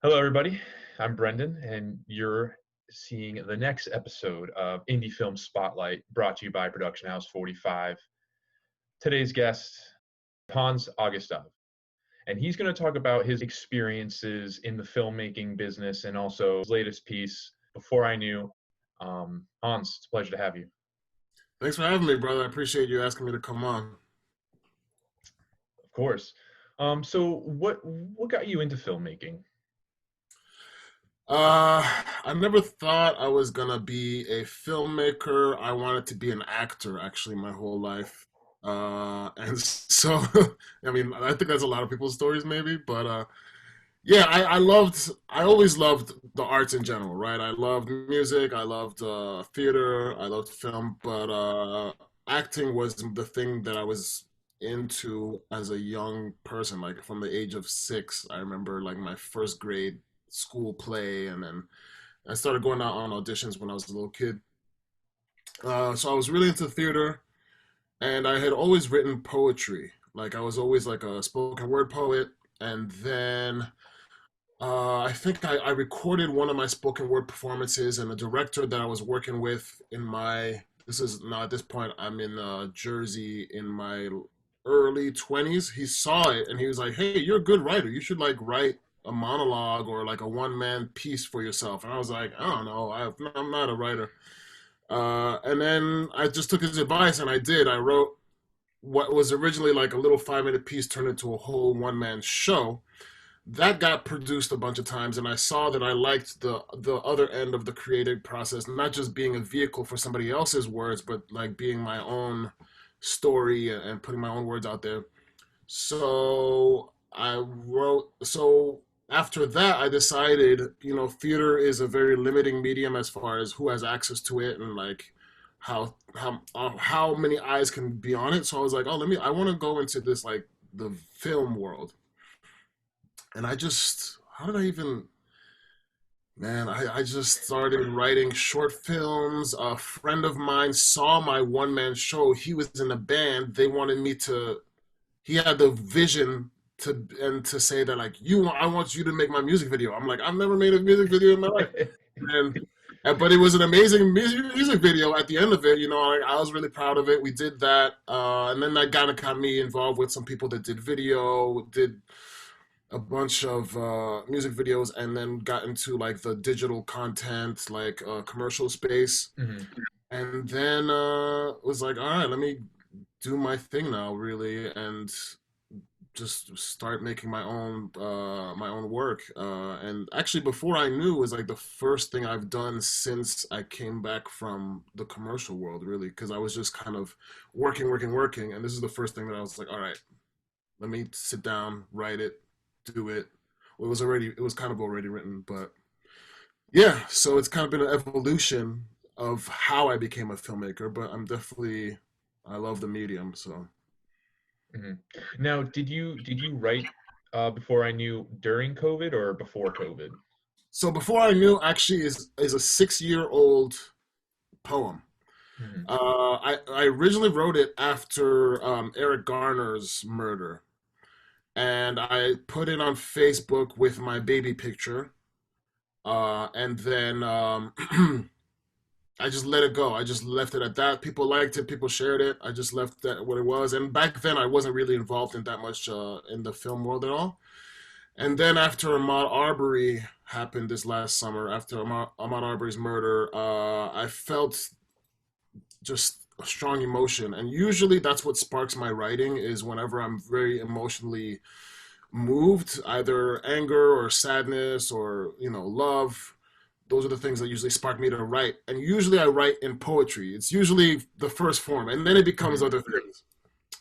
Hello, everybody. I'm Brendan, and you're seeing the next episode of Indie Film Spotlight, brought to you by Production House 45. Today's guest, Hans Augustave, and he's going to talk about his experiences in the filmmaking business and also his latest piece, Before I Knew. Hans, it's a pleasure to have you. Thanks for having me, brother. I appreciate you asking me to come on. Of course. So what got you into filmmaking? I never thought I was gonna be a filmmaker. I wanted to be an actor actually my whole life. And so, I mean, I think that's a lot of people's stories maybe, but yeah, I always loved the arts in general, right? I loved music, I loved theater, I loved film, but acting was the thing that I was into as a young person, like from the age of 6. I remember like my first grade school play, and then I started going out on auditions when I was a little kid. So I was really into theater, and I had always written poetry. Like I was always like a spoken word poet, and then I think I recorded one of my spoken word performances, and the director that I was working with in my this is now at this point I'm in Jersey in my early 20s. He saw it and he was like, "Hey, you're a good writer. You should like write a monologue or like a one man piece for yourself." And I was like, "I don't know. I'm not a writer." And then I just took his advice and I did. I wrote what was originally like a little 5 minute piece turned into a whole one man show that got produced a bunch of times, and I saw that I liked the other end of the creative process, not just being a vehicle for somebody else's words, but like being my own story and putting my own words out there. So I wrote. So after that, I decided, theater is a very limiting medium as far as who has access to it and like how many eyes can be on it. So I was like, oh, I want to go into this like the film world, and how did I even, man, I just started writing short films. A friend of mine saw my one man show. He was in a band. He had the vision to say that, like, I want you to make my music video. I'm like, I've never made a music video in my life. And, but it was an amazing music video at the end of it. I was really proud of it. We did that. And then that kind of got me involved with some people that did video, did a bunch of music videos, and then got into like the digital content, like commercial space. Mhm. And then was like, all right, let me do my thing now, really, and just start making my own work. And actually, before I knew, it was like the first thing I've done since I came back from the commercial world, really, because I was just kind of working, and this is the first thing that I was like, all right, let me sit down, write it, do it. Well, it was kind of already written, but yeah, so it's kind of been an evolution of how I became a filmmaker, but I love the medium, so. Mhm. Now, did you write Before I Knew during COVID or before COVID? So Before I Knew actually is a 6 year old poem. Mhm. I originally wrote it after Eric Garner's murder, and I put it on Facebook with my baby picture, and then I just let it go. I just left it at that. People liked it. People shared it. I just left that what it was. And back then, I wasn't really involved in that much in the film world at all. And then after Ahmaud Arbery happened this last summer, after Ahmaud Arbery's murder, I felt just a strong emotion. And usually, that's what sparks my writing is whenever I'm very emotionally moved, either anger or sadness or love. Those are the things that usually spark me to write. And usually I write in poetry. It's usually the first form, and then it becomes Mhm. other things.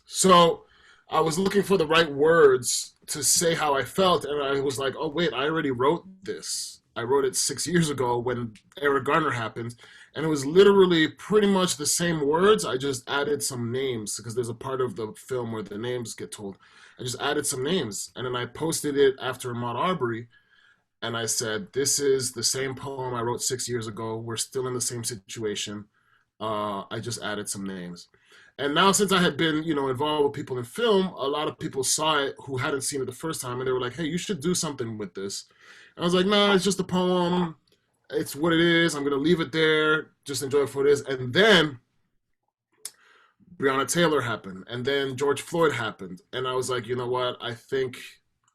So I was looking for the right words to say how I felt, and I was like, oh, wait, I already wrote this. I wrote it 6 years ago when Eric Garner happened, and it was literally pretty much the same words. I just added some names because there's a part of the film where the names get told. I just added some names, and then I posted it after Ahmaud Arbery, and I said, "This is the same poem I wrote 6 years ago. We're still in the same situation. I just added some names." And now, since I had been, involved with people in film, a lot of people saw it who hadn't seen it the first time, and they were like, "Hey, you should do something with this." And I was like, "Nah, it's just a poem. It's what it is. I'm gonna leave it there. Just enjoy it for what it is." And then Breonna Taylor happened, and then George Floyd happened, and I was like, you know what? I think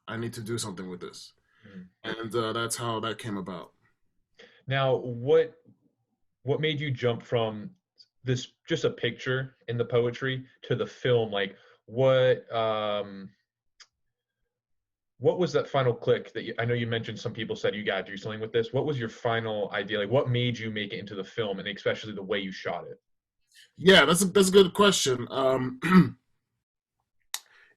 I need to do something with this, Mm. and that's how that came about. Now, what made you jump from this just a picture in the poetry to the film? Like, what was that final click that I know you mentioned some people said you got to do something with this. What was your final idea? Like, what made you make it into the film, and especially the way you shot it? Yeah, that's a good question.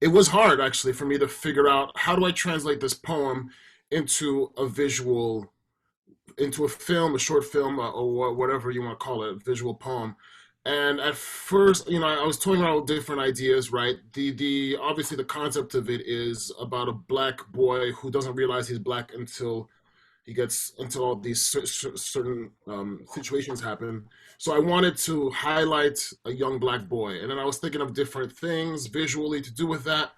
It was hard actually for me to figure out how do I translate this poem into a visual, into a film, a short film, or whatever you want to call it, visual poem. And at first, I was toying around with different ideas, right? The obviously the concept of it is about a black boy who doesn't realize he's black until all these certain situations happen. So I wanted to highlight a young black boy, and then I was thinking of different things visually to do with that,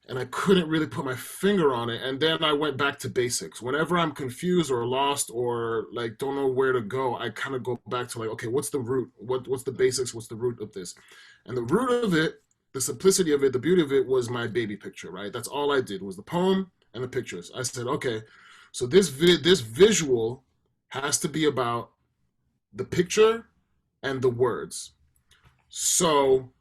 and I couldn't really put my finger on it. And then I went back to basics. Whenever I'm confused or lost or like don't know where to go, I kind of go back to like, okay, what's the root? What's the basics? What's the root of this? And the root of it, the simplicity of it, the beauty of it was my baby picture, right? That's all I did was the poem and the pictures. I said, okay, so this visual has to be about the picture and the words. So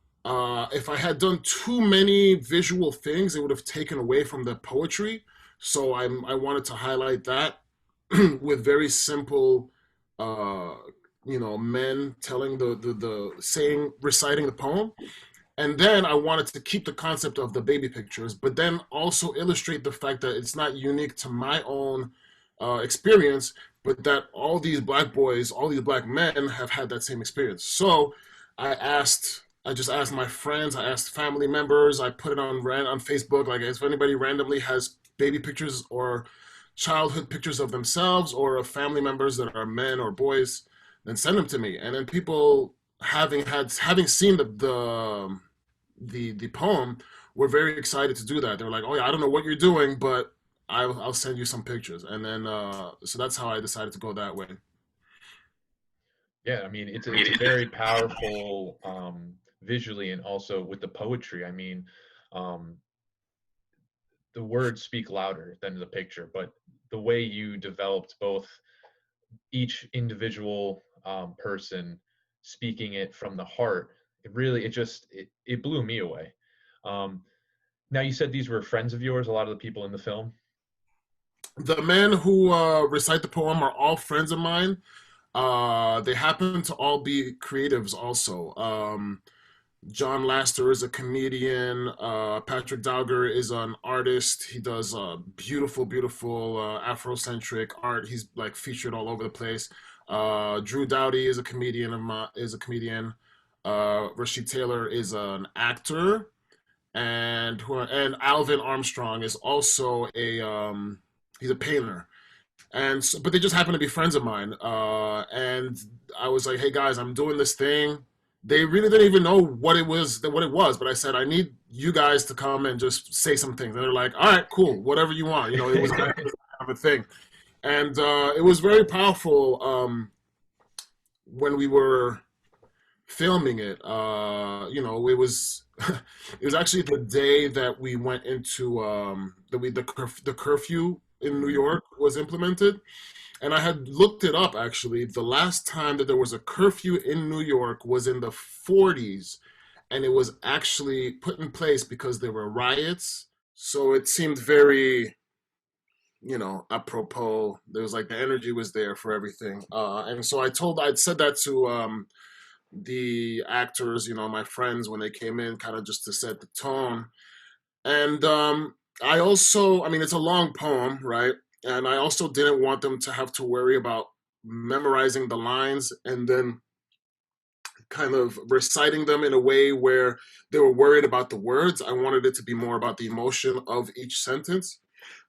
if I had done too many visual things, it would have taken away from the poetry. So I wanted to highlight that with very simple, uh, men telling the saying, reciting the poem. And then I wanted to keep the concept of the baby pictures, but then also illustrate the fact that it's not unique to my own experience, but that all these black boys, all these black men have had that same experience. So I just asked my friends, I asked family members, I put it on Facebook, like if anybody randomly has baby pictures or childhood pictures of themselves or of family members that are men or boys, then send them to me. And then people having seen the poem were very excited to do that. They were like, "Oh yeah, I don't know what you're doing, but I'll send you some pictures." And then so that's how I decided to go that way. Yeah, I mean, it's a very powerful visually, and also with the poetry. I mean, um, the words speak louder than the picture, but the way you developed both each individual person speaking it from the heart, it blew me away. Um, Now, you said these were friends of yours, a lot of the people in the film. The men who recite the poem are all friends of mine. They happen to all be creatives also. John Laster is a comedian. Patrick Dowger is an artist. He does beautiful, beautiful Afrocentric art. He's like featured all over the place. Drew Dowdy is a comedian is a comedian. Rashid Taylor is an actor, and Alvin Armstrong is also a he's a painter. And so, but they just happen to be friends of mine. And I was like, "Hey guys, I'm doing this thing." They really didn't even know what it was, but I said, "I need you guys to come and just say some things." And they're like, "All right, cool, whatever you want." It was kind of a thing, and it was very powerful when we were filming it. It was it was actually the day that we went into the curfew in New York was implemented. And I had looked it up actually. The last time that there was a curfew in New York was in the 40s, and it was actually put in place because there were riots. So it seemed very, apropos. There was like the energy was there for everything. And so I'd said that to the actors, my friends when they came in, kind of just to set the tone. And I also, I mean, it's a long poem, right? And I also didn't want them to have to worry about memorizing the lines and then kind of reciting them in a way where they were worried about the words. I wanted it to be more about the emotion of each sentence.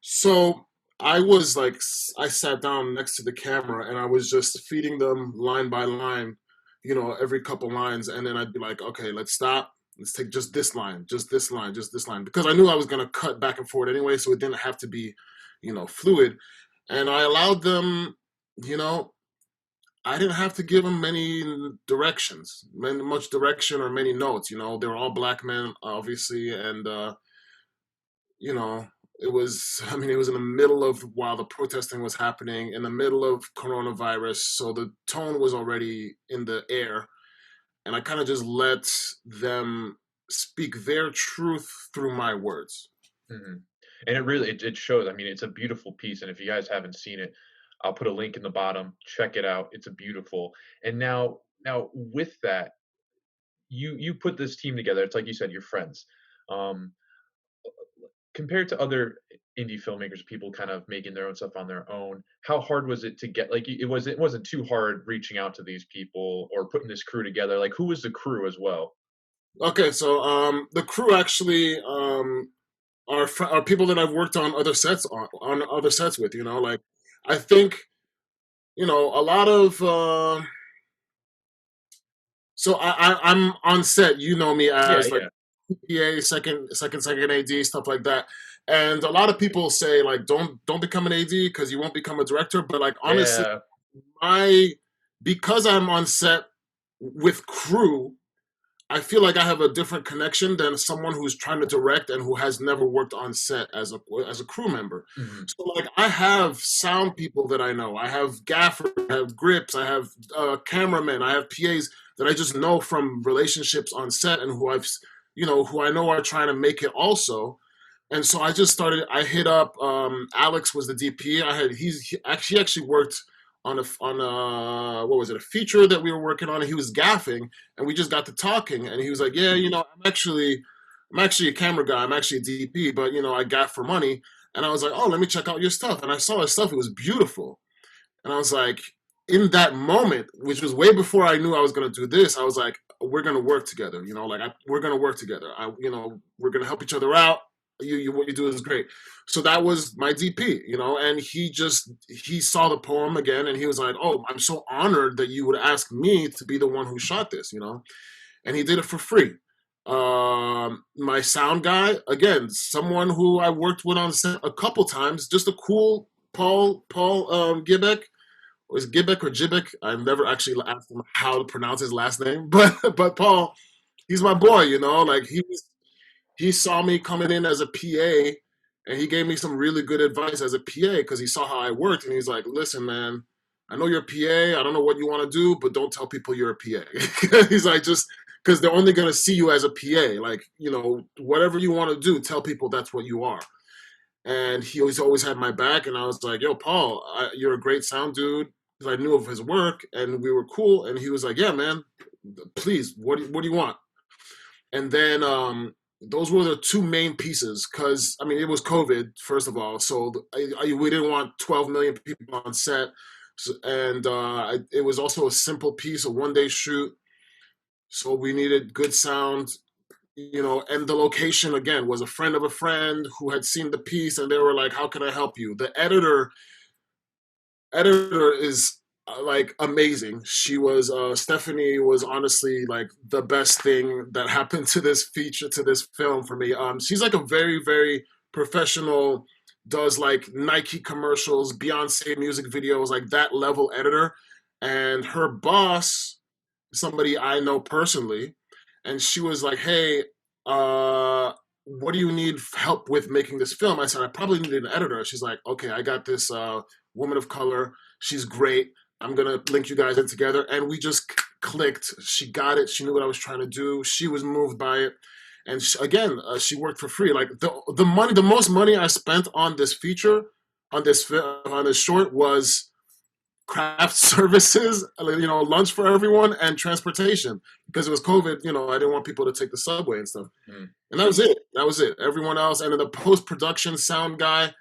So I was like, I sat down next to the camera and I was just feeding them line by line every couple lines, and then I'd be like, okay, let's stop. Let's take just this line, just this line, just this line, because I knew I was gonna cut back and forth anyway, so it didn't have to be, fluid. And I allowed them, you know, I didn't have to give them many directions, much direction or many notes. They were all black men, obviously, and you know, it was. I mean, it was in the middle of while the protesting was happening, in the middle of coronavirus, so the tone was already in the air, and I kind of just let them speak their truth through my words. Hmm. And it really it shows. I mean, it's a beautiful piece, and if you guys haven't seen it, I'll put a link in the bottom. Check it out. It's a beautiful. And now with that, you put this team together. It's like you said, you're friends. Um, Compared to other indie filmmakers, people kind of making their own stuff on their own, how hard was it to get, like, it wasn't too hard reaching out to these people or putting this crew together? Like, who was the crew as well? Okay, so the crew actually are people that I've worked on other sets on other sets with. Like I think a lot of so I'm on set. You know me Yeah, as like yeah, PA, second AD, stuff like that. And a lot of people say like don't become an AD because you won't become a director. But like honestly, yeah. I because I'm on set with crew, I feel like I have a different connection than someone who's trying to direct and who has never worked on set as a crew member. Mhm. So like I have sound people that I know. I have gaffers, I have grips, I have cameramen, I have PAs that I just know from relationships on set and who I know are trying to make it also. And so I just started. I hit up Alex was the DP. He actually worked on what was it, a feature that we were working on, and he was gaffing, and we just got to talking, and he was like, yeah, I'm actually a camera guy, I'm actually a DP, but I gaff for money. And I was like, oh, let me check out your stuff. And I saw his stuff, it was beautiful. And I was like, in that moment, which was way before I knew I was going to do this, I was like, we're going to work together. We're going to work together. We're going to help each other out. What you do is great. So that was my DP, and he saw the poem again, and he was like, oh, I'm so honored that you would ask me to be the one who shot this, and he did it for free. My sound guy, again, someone who I worked with on set a couple times, just a cool Paul Gibbeck, or is it Gibbeck or Gibbeck? I've never actually asked him how to pronounce his last name, but Paul, he's my boy. Like he saw me coming in as a PA, and he gave me some really good advice as a PA because he saw how I worked, and he's like, "Listen, man, I know you're a PA. I don't know what you want to do, but don't tell people you're a PA." He's like, just because they're only gonna see you as a PA. Like, whatever you want to do, tell people that's what you are. And he always had my back, and I was like, "Yo, Paul, you're a great sound dude." Because I knew of his work, and we were cool. And he was like, "Yeah, man, please, what do you want?" And then those were the two main pieces because I mean it was COVID first of all, so we didn't want 12 million people on set, so, and it was also a simple piece, a 1-day shoot, so we needed good sound, and the location again was a friend of a friend who had seen the piece, and they were like, "How can I help you?" The editor is like amazing. She was Stephanie was honestly like the best thing that happened to this feature, to this film for me. She's like a very very professional, does like Nike commercials, Beyonce music videos, like that level editor. And her boss, somebody I know personally, and she was like, "Hey, what do you need help with making this film?" I said, "I probably need an editor." She's like, "Okay, I got this woman of color. She's great. I'm gonna link you guys in together." And we just clicked. She got it. She knew what I was trying to do. She was moved by it. And she worked for free. Like the most money I spent on this feature, on this short was craft services, lunch for everyone, and transportation because it was COVID. I didn't want people to take the subway and stuff. Mm. And that was it. That was it. Everyone else, and then the post production sound guy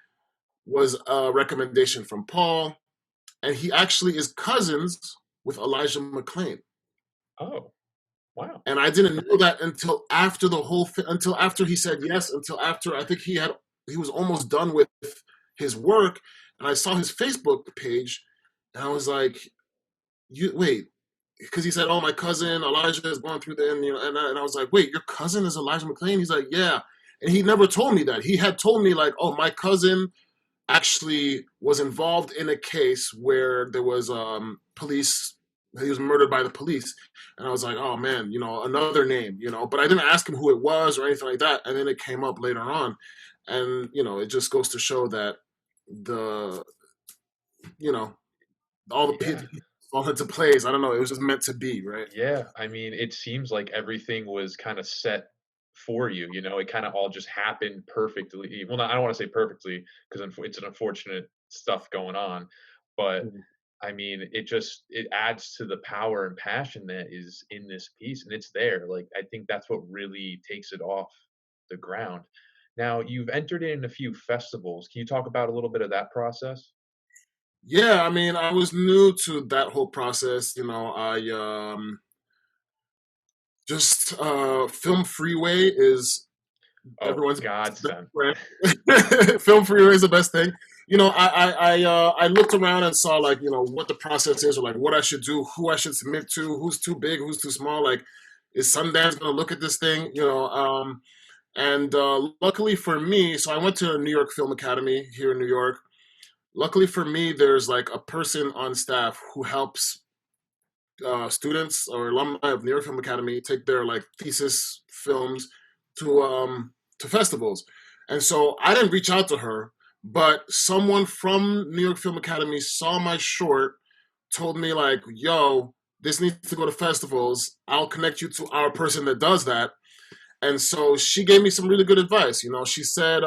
was a recommendation from Paul, and he actually is cousins with Elijah McClain. Oh, wow. And I didn't know that until after the whole thing, until after he said yes, until after I think he was almost done with his work, and I saw his Facebook page, and I was like, "You wait, because he said, "Oh, my cousin Elijah is going through the," and and I was like, "Wait, your cousin is Elijah McClain?" He's like, "Yeah," and he never told me that. He had told me like, "Oh, my cousin actually was involved in a case where there was police. He was murdered by the police," and I was like, "Oh man, another name, But I didn't ask him who it was or anything like that, and then it came up later on, and it just goes to show that the you know all the Yeah. pieces fall into place. I don't know. It was just meant to be, right? Yeah, I mean, it seems like everything was kind of set for you, it kind of all just happened perfectly. Well, I don't want to say perfectly because it's an unfortunate stuff going on, but Mhm. I mean, it adds to the power and passion that is in this piece, and it's there. Like, I think that's what really takes it off the ground. Now, you've entered in a few festivals. Can you talk about a little bit of that process? Yeah, I mean, I was new to that whole process. I just Film Freeway is Oh, everyone's best godsend. friend. Film Freeway is the best thing. I looked around and saw like what the process is, or like what I should do, who I should submit to, who's too big, who's too small. Like, is Sundance gonna look at this thing? And luckily for me, so I went to New York Film Academy here in New York. Luckily for me, there's like a person on staff who helps students or alumni of New York Film Academy take their like thesis films to festivals. And so I didn't reach out to her, but someone from New York Film Academy saw my short, told me like, "Yo, this needs to go to festivals. I'll connect you to our person that does that." And so she gave me some really good advice. She said,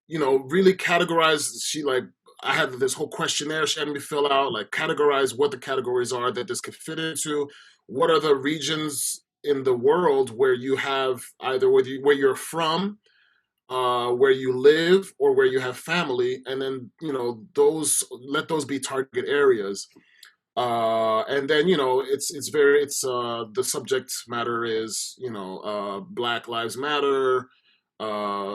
really categorize. She like I had this whole questionnaire she had me fill out, like categorize what the categories are that this could fit into. What are the regions in the world where you have either where you're from, where you live, or where you have family, and then those let those be target areas. And then it's the subject matter is Black Lives Matter,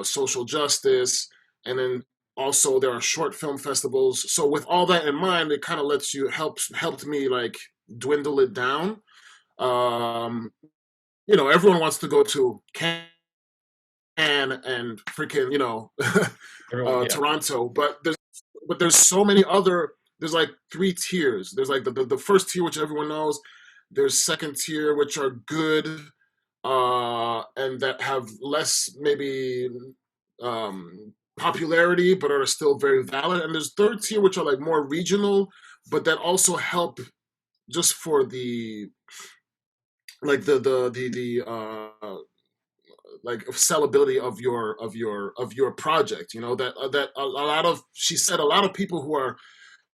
social justice, and then also there are short film festivals. So with all that in mind, it kind of helped me like dwindle it down. Um, everyone wants to go to Cannes and freaking Everyone, yeah. Toronto, but there's so many other. There's like three tiers. There's like the first tier, which everyone knows. There's second tier, which are good, and that have less maybe popularity, but are still very valid. And there's third tier, which are like more regional, but that also help just for the like the like sellability of your project. That a lot of she said a lot of people who are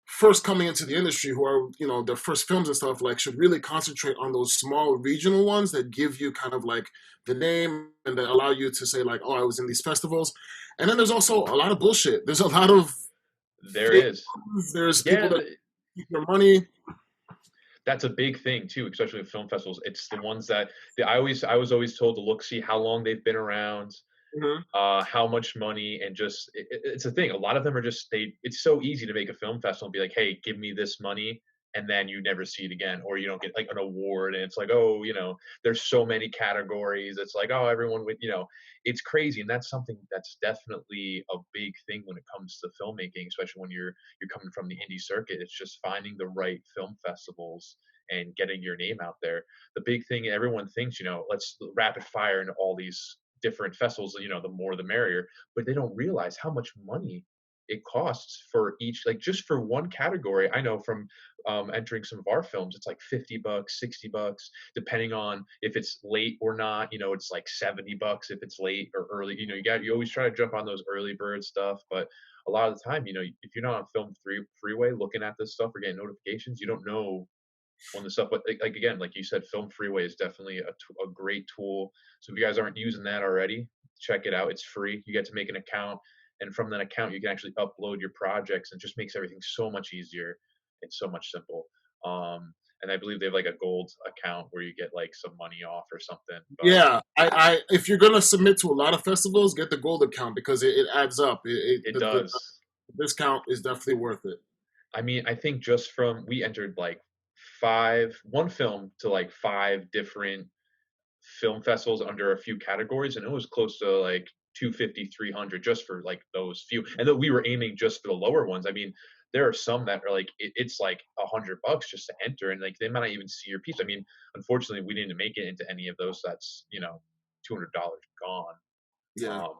first coming into the industry, who are their first films and stuff, like should really concentrate on those small regional ones that give you kind of like the name and that allow you to say like, oh, I was in these festivals. And then there's also a lot of bullshit. There's a lot of There fake is. news. There's people Yeah, that keep their money. that's a big thing too, especially with film festivals. It's the ones that I was always told to look, see how long they've been around, Mhm. how much money, and just it's a thing. A lot of them are just they. It's so easy to make a film festival and be like, hey, give me this money, and then you never see it again, or you don't get like an award, and it's like, oh, there's so many categories. It's like, oh, everyone would, it's crazy, and that's something that's definitely a big thing when it comes to filmmaking, especially when you're coming from the indie circuit. It's just finding the right film festivals and getting your name out there. The big thing everyone thinks, let's rapid fire into all these different festivals, the more the merrier, but they don't realize how much money it costs for each, like just for one category. I know from entering some of our films, it's like $50, $60, depending on if it's late or not. It's like $70 if it's late or early. You always try to jump on those early bird stuff, but a lot of the time, if you're not on freeway looking at this stuff or getting notifications, you don't know on the stuff. But like again, like you said, Film Freeway is definitely a great tool. So if you guys aren't using that already, check it out. It's free. You get to make an account, and from that account, you can actually upload your projects, and just makes everything so much easier. It's so much simple. And I believe they have like a gold account where you get like some money off or something. But Yeah, I if you're gonna submit to a lot of festivals, get the gold account because it adds up. it The does. discount is definitely worth it. I mean, I think just from we entered like one film to like 5 different film festivals under a few categories, and it was close to like 250, 300 just for like those few. And then we were aiming just for the lower ones. I mean, there are some that are like it's like $100 just to enter, and like they might not even see your piece. I mean, unfortunately, we didn't make it into any of those. That's $200 gone. Yeah. Um,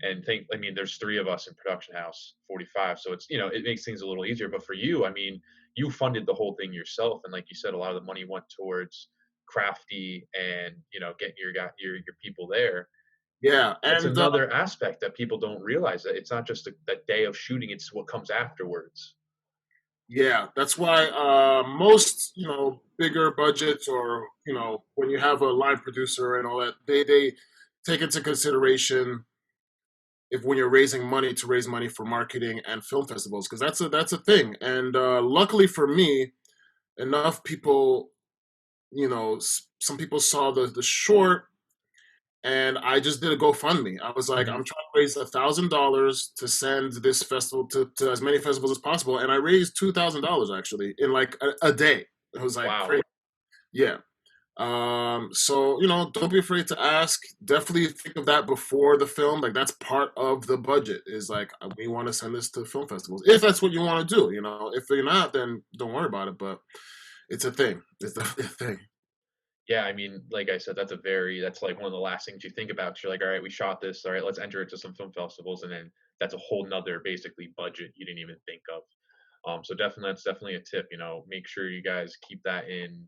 and I mean, there's 3 of us in production house 45, so it's it makes things a little easier. But for you, I mean, you funded the whole thing yourself, and like you said, a lot of the money went towards crafty and getting your people there. Yeah. That's And another aspect that people don't realize, that it's not just that day of shooting, it's what comes afterwards. yeah, that's why most bigger budgets, or when you have a line producer and all that, they take into consideration if when you're raising money, to raise money for marketing and film festivals, because that's a thing. And luckily for me, enough people, some people saw the short, and I just did a GoFundMe. I was like, Hmm. I'm trying to raise $1,000 to send this festival to as many festivals as possible, and I raised $2,000 actually in like a day. It was like Wow. crazy. Yeah. So don't be afraid to ask. Definitely think of that before the film. Like that's part of the budget. Is like we want to send this to film festivals if that's what you want to do. If you're not, then don't worry about it. But it's a thing. It's definitely a thing. Yeah, I mean, like I said, that's like one of the last things you think about. 'Cause you're like, all right, we shot this. All right, let's enter it to some film festivals, and then that's a whole nother basically budget you didn't even think of. So definitely, that's definitely a tip. Make sure you guys keep that in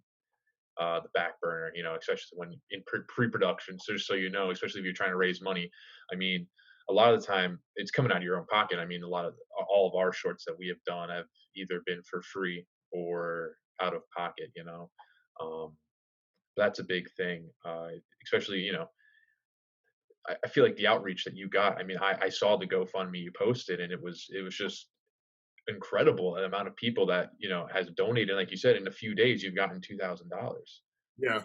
the back burner. Especially when in pre-production, so just so you know, especially if you're trying to raise money. I mean, a lot of the time it's coming out of your own pocket. I mean, all of our shorts that we have done have either been for free or out of pocket. Um, that's a big thing, especially I feel like the outreach that you got. I mean, I saw the GoFundMe you posted, and it was just incredible, the amount of people that has donated. Like you said, in a few days you've gotten $2,000. Yeah.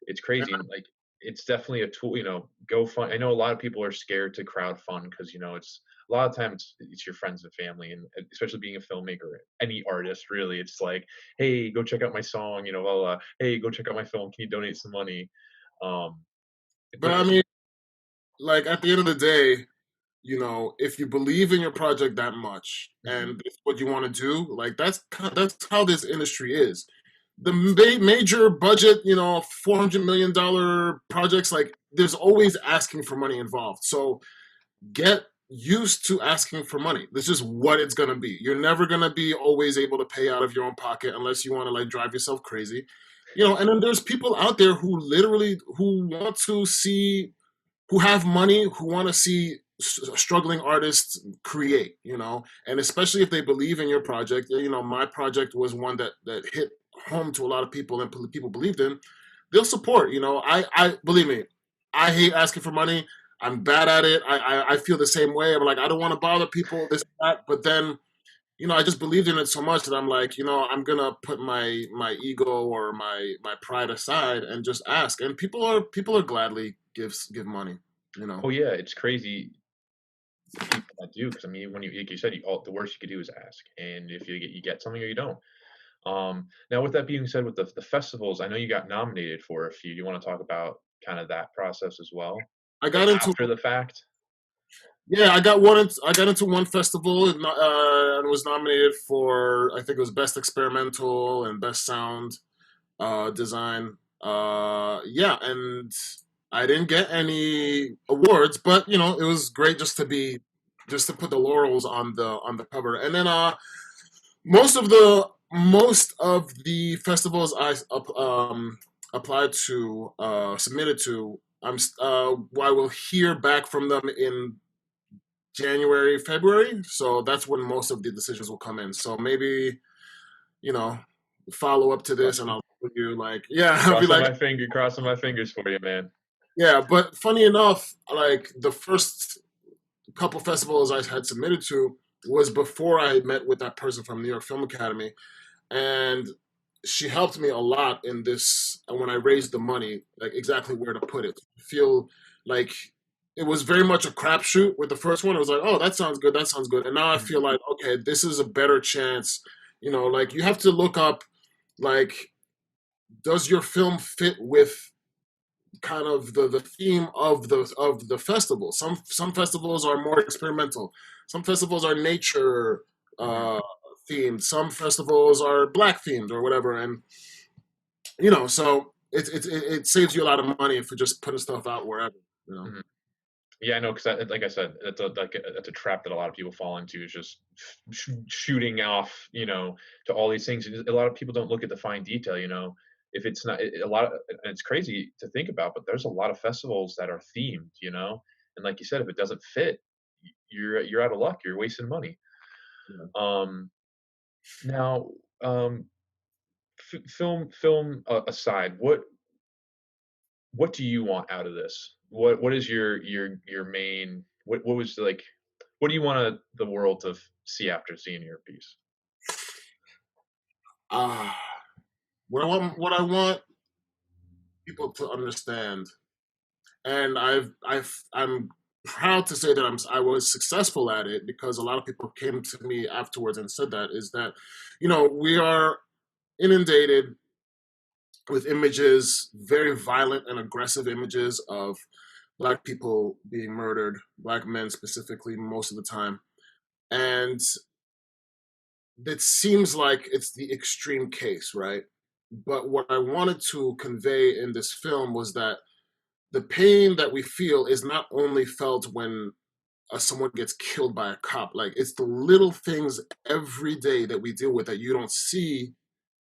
It's crazy, and like it's definitely a tool. GoFund. I know a lot of people are scared to crowdfund because it's a lot of times it's your friends and family, and especially being a filmmaker, any artist really, it's like, hey, go check out my song, blah, blah, blah. Hey, go check out my film. Can you donate some money? Um, But but I mean, like at the end of the day, if you believe in your project that much mhm. and it's what you want to do, like that's how this industry is. The major budget, $400 million projects, like there's always asking for money involved. So get used to asking for money. This is what it's gonna be. You're never gonna be always able to pay out of your own pocket unless you want to like drive yourself crazy. And then there's people out there who literally who want to see who have money, who want to see struggling artists create, and especially if they believe in your project. My project was one that hit home to a lot of people and people believed in. They'll support. I believe me, I hate asking for money. I'm bad at it. I feel the same way. I'm like, I don't want to bother people, this, that. But then, I just believed in it so much that I'm like, I'm gonna put my ego or my pride aside and just ask. And people are gladly give money. Oh yeah, it's crazy the people that do, because I mean, when like you said, the worst you could do is ask, and if you get something or you don't. Now, with that being said, with the festivals, I know you got nominated for a few. You want to talk about kind of that process as well, I like got into after the fact? Yeah, I got into one festival and was nominated for, I think it was best experimental and best sound design. Yeah, and I didn't get any awards, but it was great just to put the laurels on the cover. And then most of the festivals applied to, submitted to, I will hear back from them in January, February. So that's when most of the decisions will come in. So maybe, you know, follow up to this, and I'll tell you like, yeah, I'll be like, Crossing my fingers for you, man. yeah. But funny enough, like the first couple festivals I had submitted to was before I met with that person from New York Film Academy, and she helped me a lot in this. And when I raised the money, like exactly where to put it, I feel like it was very much a crapshoot with the first one. I was like, oh, that sounds good, that sounds good, and now I Mhm. feel like, okay, this is a better chance. Like you have to look up, like does your film fit with kind of the theme of the festival? Some festivals are more experimental. Some festivals are nature Hmm. uh, themed. Some festivals are black themed or whatever. And so it saves you a lot of money for just putting stuff out wherever. You know. Hmm. Yeah, I know, because like I said, that's a trap that a lot of people fall into, is just shooting off, to all these things. And a lot of people don't look at the fine detail. If it's not a lot of, and it's crazy to think about, but there's a lot of festivals that are themed, and like you said, if it doesn't fit, you're out of luck. You're wasting money. Yeah. Um, now, um, film aside, what do you want out of this? What is your main, what was like, what do you want the world to see after seeing your piece? Ah, what I want people to understand, and I'm proud to say that I was successful at it because a lot of people came to me afterwards and said that is that, we are inundated with images, very violent and aggressive images of black people being murdered, black men specifically, most of the time. And it seems like it's the extreme case, right? But what I wanted to convey in this film was that the pain that we feel is not only felt when someone gets killed by a cop. Like, it's the little things every day that we deal with that you don't see,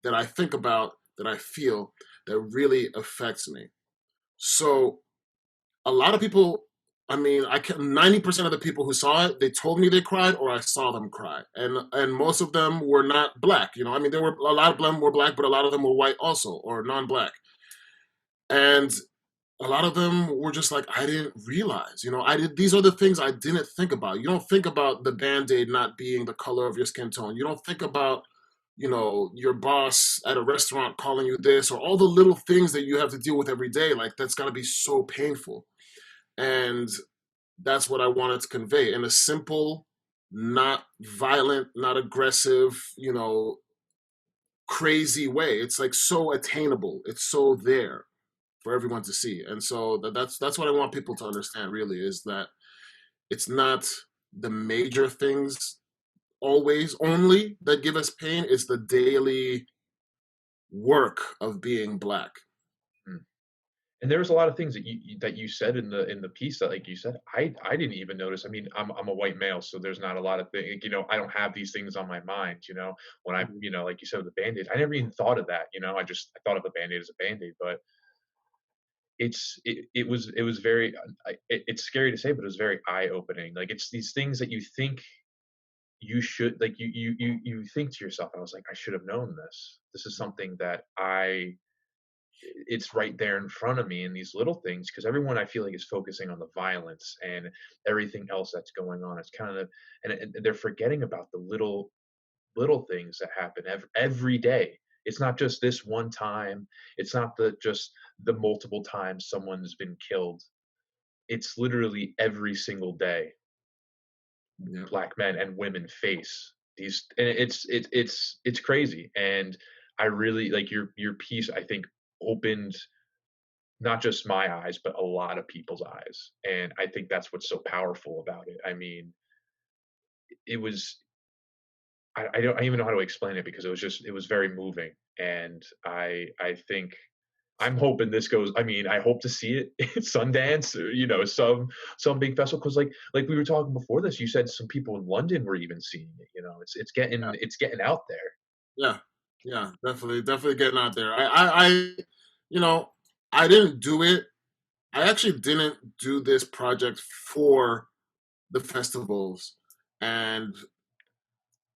that I think about, that I feel, that really affects me. So a lot of people, I mean, I can 90% of the people who saw it, they told me they cried or I saw them cry. And most of them were not black. I mean, there were a lot of them were black, but a lot of them were white also, or non-black. And a lot of them were just like, I didn't realize, these are the things I didn't think about. You don't think about the band-aid not being the color of your skin tone. You don't think about, your boss at a restaurant calling you this, or all the little things that you have to deal with every day. Like, that's got to be so painful. And that's what I wanted to convey in a simple, not violent, not aggressive, crazy way. It's like so attainable. It's so there for everyone to see. And so that's what I want people to understand really, is that it's not the major things always only that give us pain. It's the daily work of being black. Mm. And there was a lot of things that you said in the piece that, like you said, I didn't even notice. I mean, I'm a white male, so there's not a lot of things. I don't have these things on my mind. When I, Mhm. like you said, with the band-aid, I never even thought of that. I thought of a band-aid as a band-aid, but it was very, it's scary to say, but it was very eye-opening. Like, it's these things that you think you should, like, you think to yourself, I was like, I should have known this. This is something that it's right there in front of me in these little things, because everyone, I feel like, is focusing on the violence and everything else that's going on. It's kind of, and they're forgetting about the little things that happen every day. It's not just this one time. It's not just the multiple times someone's been killed. It's literally every single day Yeah. black men and women face these, and it's crazy. And I really like your piece, I think, opened not just my eyes, but a lot of people's eyes. And I think that's what's so powerful about it. I mean, it was, I don't even know how to explain it, because it was very moving. And I think I'm hoping this goes. I mean, I hope to see it at Sundance, or some big festival, because like we were talking before this, you said some people in London were even seeing it. It's getting out there. Yeah, yeah, definitely getting out there. You know, I didn't do it. I actually didn't do this project for the festivals, and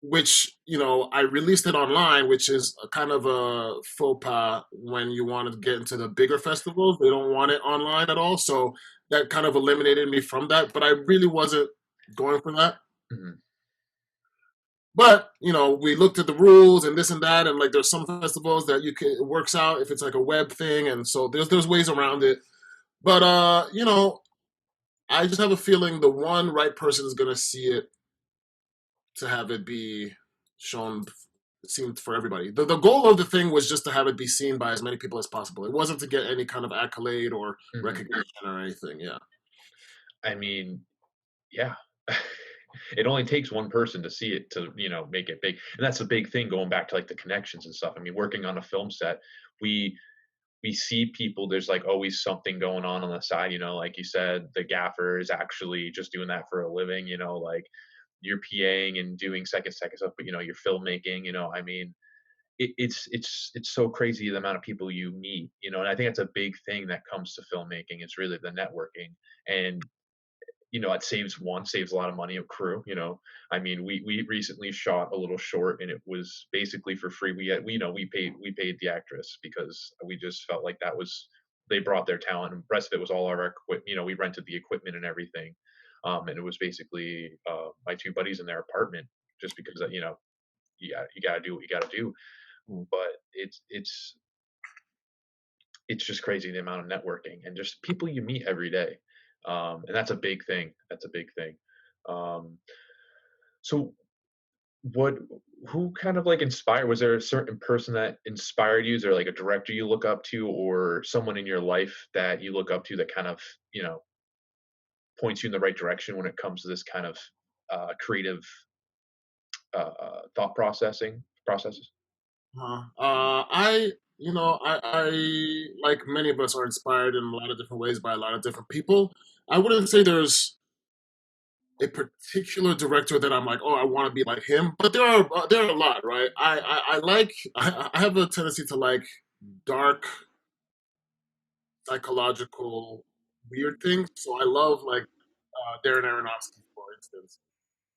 which I released it online, which is a kind of a faux pas when you want to get into the bigger festivals. They don't want it online at all, so that kind of eliminated me from that. But I really wasn't going for that. Mhm. But we looked at the rules and this and that, and like there's some festivals that it works out if it's like a web thing, and so there's ways around it. But I just have a feeling the one right person is gonna see it to have it be shown seen for everybody. The goal of the thing was just to have it be seen by as many people as possible. It wasn't to get any kind of accolade or Mhm. recognition or anything. Yeah. I mean, yeah. It only takes one person to see it to, make it big. And that's the big thing going back to like the connections and stuff. I mean, working on a film set, we we see people, there's like always something going on the side, like you said, the gaffer is actually just doing that for a living, like you're PAing and doing second stuff, but you're filmmaking, I mean, it's so crazy the amount of people you meet, and I think that's a big thing that comes to filmmaking. It's really the networking. And it saves a lot of money of crew. I mean, we recently shot a little short, and it was basically for free. We paid the actress because we just felt like they brought their talent, and the rest of it was all our equipment. We rented the equipment and everything, and it was basically my two buddies in their apartment, just because you gotta do what you gotta do. But it's just crazy the amount of networking and just people you meet every day, and that's a big thing. That's a big thing. Um, so, what? Who kind of like inspired? Was there a certain person that inspired you? Is there like a director you look up to, or someone in your life that you look up to that kind of points you in the right direction when it comes to this kind of creative thought processes? I like many of us are inspired in a lot of different ways by a lot of different people. I wouldn't say there's a particular director that I'm like, oh, I want to be like him. But there are a lot, right? I have a tendency to like dark psychological weird things. So I love like Darren Aronofsky, for instance,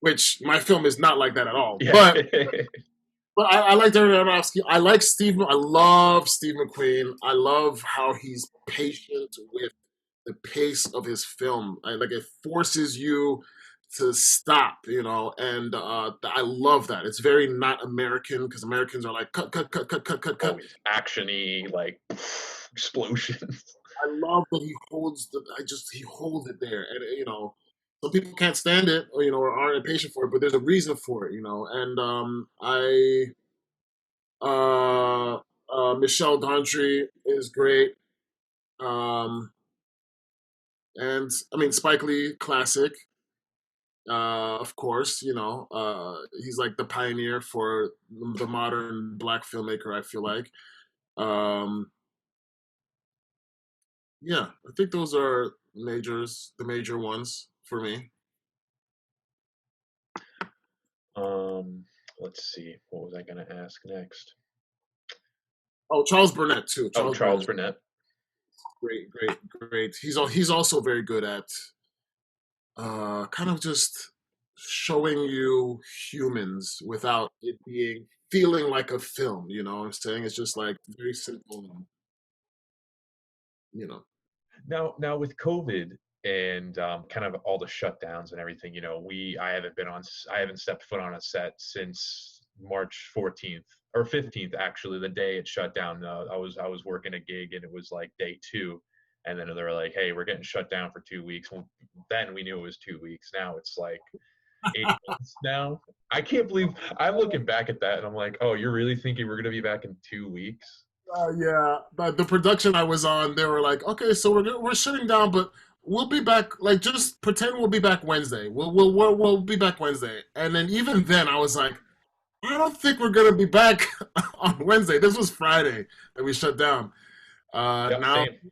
which my film is not like that at all. Yeah. But I like Darren Aronofsky. I like Steve. I love Steve McQueen. I love how he's patient with the pace of his film. Like it forces you to stop, and I love that. It's very not American because Americans are like cut, cut, cut, cut, cut, cut, cut. Always actiony, like explosions. I love that he holds it there, and some people can't stand it, or aren't impatient for it, but there's a reason for it, and Michelle Gondry is great. Um, and I mean, Spike Lee, classic. Of course, he's like the pioneer for the modern black filmmaker. I feel like, um, yeah, I think those are the major ones for me. Um, let's see. What was I going to ask next? Oh, Charles Burnett too. Oh, Charles Charles Burnett, Burnett. great, great, great. He's also very good at kind of just showing you humans without it being feeling like a film. You know what I'm saying? It's just like very simple, and, you know. Now with COVID and kind of all the shutdowns and everything, I haven't stepped foot on a set since March 14th or 15th, actually, the day it shut down. I was working a gig and it was like day two, and then they were like, "Hey, we're getting shut down for 2 weeks." Well, then we knew it was 2 weeks. Now it's like 8 months now. I can't believe I'm looking back at that and I'm like, "Oh, you're really thinking we're gonna be back in 2 weeks?" Yeah, but the production I was on, they were like, okay, so we're shutting down, but we'll be back. Like, just pretend we'll be back Wednesday. We'll be back Wednesday. And then even then, I was like, I don't think we're gonna be back on Wednesday. This was Friday that we shut down. Yep, Now same.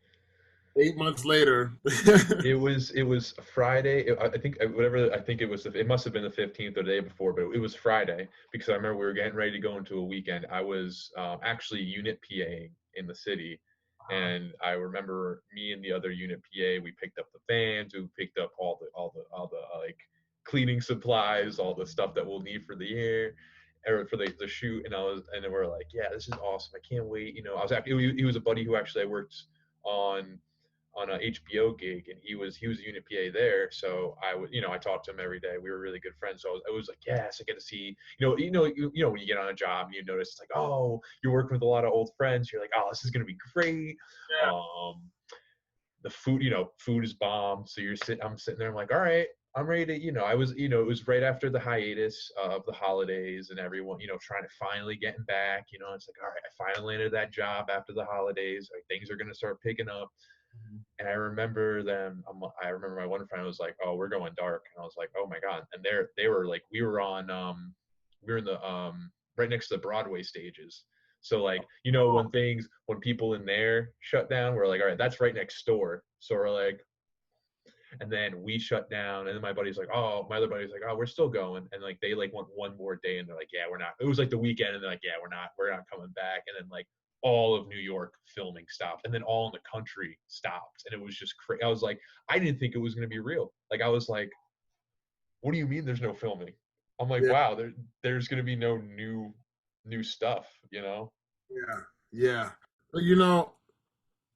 8 months later. It was Friday. I think whatever. I think it must have been the 15th or the day before, but it was Friday because I remember we were getting ready to go into a weekend. I was actually unit PAing in the city, and I remember me and the other unit PA. We picked up the fans. We picked up all the like cleaning supplies, all the stuff that we'll need for the year. Or for the shoot, and then we're like, yeah, this is awesome. I can't wait. I was actually he was a buddy who actually I worked on on a HBO gig, and he was a unit PA there. So I talked to him every day. We were really good friends. So I was like, yes, I get to see, when you get on a job, and you notice it's like, oh, you're working with a lot of old friends. You're like, oh, this is gonna be great. Yeah. Um, the food, food is bomb. So I'm sitting there. I'm like, all right. I'm ready to, I was, it was right after the hiatus of the holidays and everyone, trying to finally getting back. It's like, all right, I finally landed that job after the holidays. Like, things are going to start picking up. And I remember them. I remember my one friend was like, "Oh, we're going dark," and I was like, "Oh my god!" And they were like, we were on, we were in the right next to the Broadway stages. So like, Oh, when people in there shut down, we're like, all right, that's right next door. So we're like, and then we shut down, and then my other buddy's like, oh, we're still going, and like they like went one more day, and they're like, yeah, we're not. It was like the weekend, and they're like, yeah, we're not coming back, and then like all of New York filming stopped, and then all in the country stopped, and it was just crazy. I was like, I didn't think it was gonna be real. Like I was like, what do you mean there's no filming? I'm like, yeah, wow, there's gonna be no new stuff, you know? yeah, yeah. But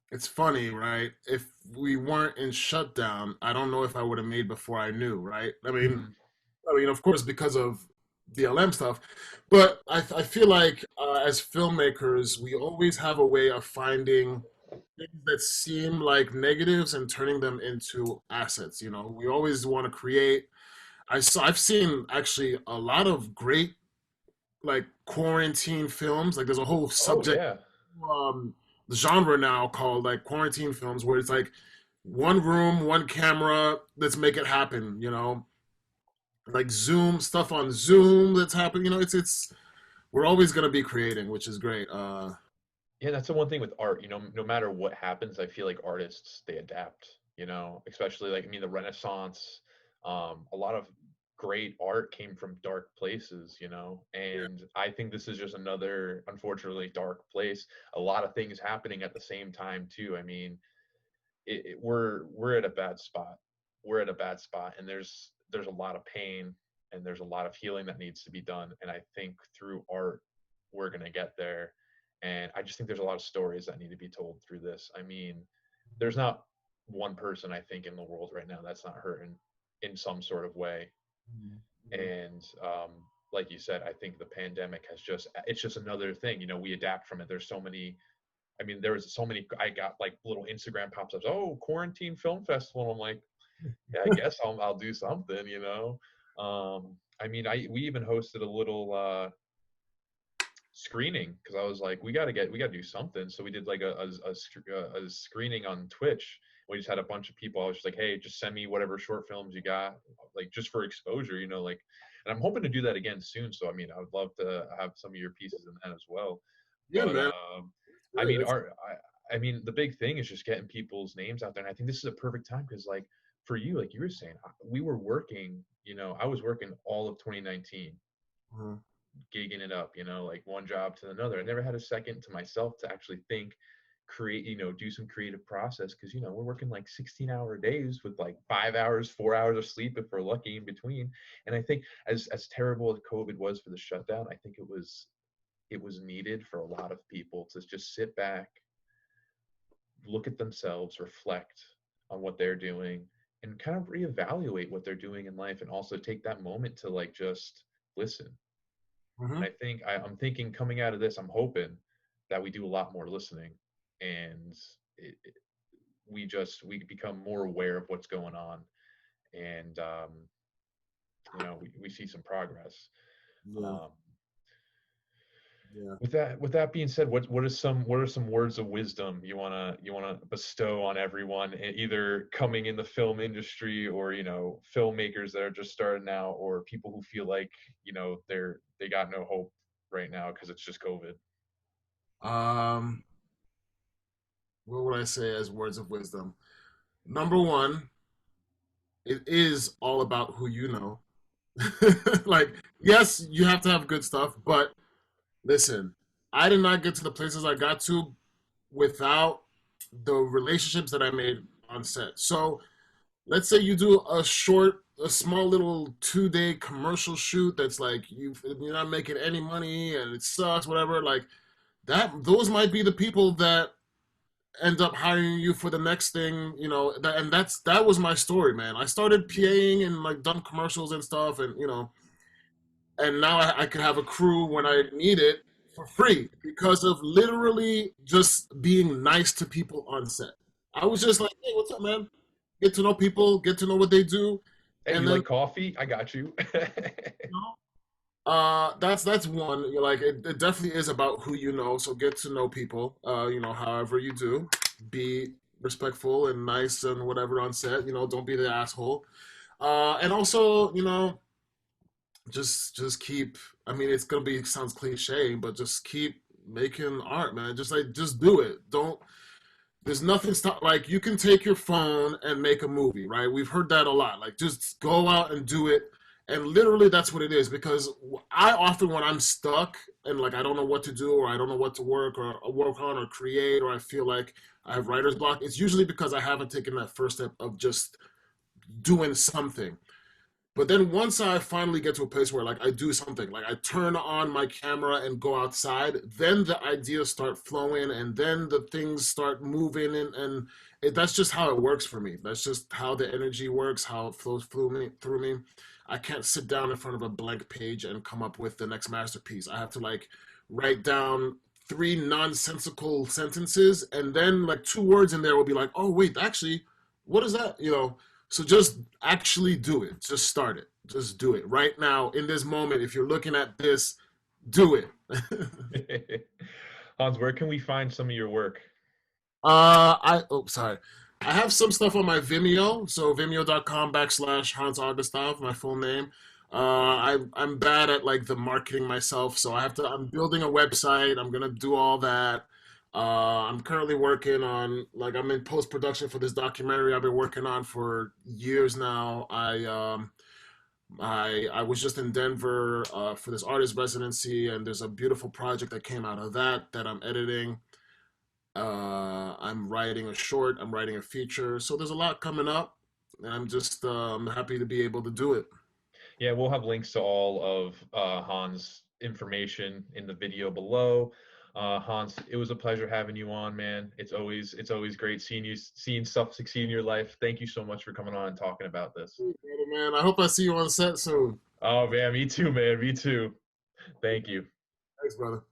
it's funny, right? If we weren't in shutdown, I don't know if I would have made before I knew, right? Mm-hmm. Of course, because of BLM stuff, but I feel like as filmmakers, we always have a way of finding things that seem like negatives and turning them into assets. We always want to create. I've seen actually a lot of great like quarantine films. Like there's a whole Oh subject yeah. um genre now called like quarantine films where it's like one room, one camera, let's make it happen, like Zoom stuff on Zoom that's happening. It's we're always gonna be creating, which is great. Yeah, that's the one thing with art, no matter what happens, I feel like artists they adapt, especially like the Renaissance, a lot of great art came from dark places, Yeah. and I think this is just another unfortunately dark place. A lot of things happening at the same time too. We're at a bad spot. We're at a bad spot, and there's a lot of pain and there's a lot of healing that needs to be done. And I think through art, we're gonna get there. And I just think there's a lot of stories that need to be told through this. There's not one person I think in the world right now that's not hurting in some sort of way. Mhm. And like you said, I think the pandemic has it's just another thing. We adapt from it. There's so many there was so many. I got like little Instagram pops ups. Oh, quarantine film festival. I'm like, yeah, I guess I'll do something. We even hosted a little screening because I was like, we gotta do something. So we did like a screening on Twitch. We just had a bunch of people. I was just like, hey, just send me whatever short films you got, like just for exposure, like. And I'm hoping to do that again soon. So I would love to have some of your pieces in that as well. Yeah, But man. I Great. mean, art. The big thing is just getting people's names out there, and I think this is a perfect time because, like, for you, like you were saying, we were working. I was working all of 2019, Mhm. gigging it up. Like one job to another. I never had a second to myself to actually think, create. Do some creative process because we're working like 16-hour days with like 5 hours, 4 hours of sleep if we're lucky in between. And I think as terrible as COVID was for the shutdown, I think it was needed for a lot of people to just sit back, look at themselves, reflect on what they're doing, and kind of reevaluate what they're doing in life, and also take that moment to like just listen. And Mhm. I'm thinking coming out of this, I'm hoping that we do a lot more listening, and we become more aware of what's going on, and we see some progress. Yeah. Um, Yeah. with that being said, what are some words of wisdom you wanna bestow on everyone, either coming in the film industry or filmmakers that are just starting out, or people who feel like they got no hope right now because it's just COVID. Um, what would I say as words of wisdom? Number one, it is all about who you know. Like, yes, you have to have good stuff, but listen, I did not get to the places I got to without the relationships that I made on set. So let's say you do a small little 2 day commercial shoot that's like you're not making any money and it sucks, whatever. Like that, those might be the people that end up hiring you for the next thing, and that was my story, man. I started PAing and like done commercials and stuff, and now I could have a crew when I need it for free because of literally just being nice to people on set. I was just like, hey, what's up, man? Get to know people, get to know what they do, Hey, And you then like coffee? I got you. that's one. Like it definitely is about who you know. So get to know people. However you do, be respectful and nice and whatever on set. Don't be the asshole. And also, just keep. I mean, it's gonna be sounds cliche, but just keep making art, man. Just do it. Don't. There's nothing stop. Like you can take your phone and make a movie, right? We've heard that a lot. Like just go out and do it. And literally, that's what it is. Because I often, when I'm stuck and like I don't know what to do, or I don't know what to work on, or create, or I feel like I have writer's block, it's usually because I haven't taken that first step of just doing something. But then once I finally get to a place where like I do something, like I turn on my camera and go outside, then the ideas start flowing and then the things start moving that's just how it works for me. That's just how the energy works, how it flows through me. I can't sit down in front of a blank page and come up with the next masterpiece. I have to like write down three nonsensical sentences and then like two words in there will be like, oh wait, actually, what is that? So just actually do it. Just start it. Just do it right now in this moment. If you're looking at this, do it. Hans, where can we find some of your work? Sorry. I have some stuff on my Vimeo. So vimeo.com/ Hans Augustave, my full name. I'm bad at like the marketing myself, so I'm building a website. I'm gonna do all that. I'm currently working on like I'm in post production for this documentary I've been working on for years now. I was just in Denver for this artist residency, and there's a beautiful project that came out of that I'm editing. I'm writing a short. I'm writing a feature. So there's a lot coming up, and I'm happy to be able to do it. Yeah, we'll have links to all of Hans' information in the video below. Hans, it was a pleasure having you on, man. It's always great seeing stuff succeed in your life. Thank you so much for coming on and talking about this. Man, I hope I see you on set soon. Oh man, me too, man. Me too. Thank you. Thanks, brother.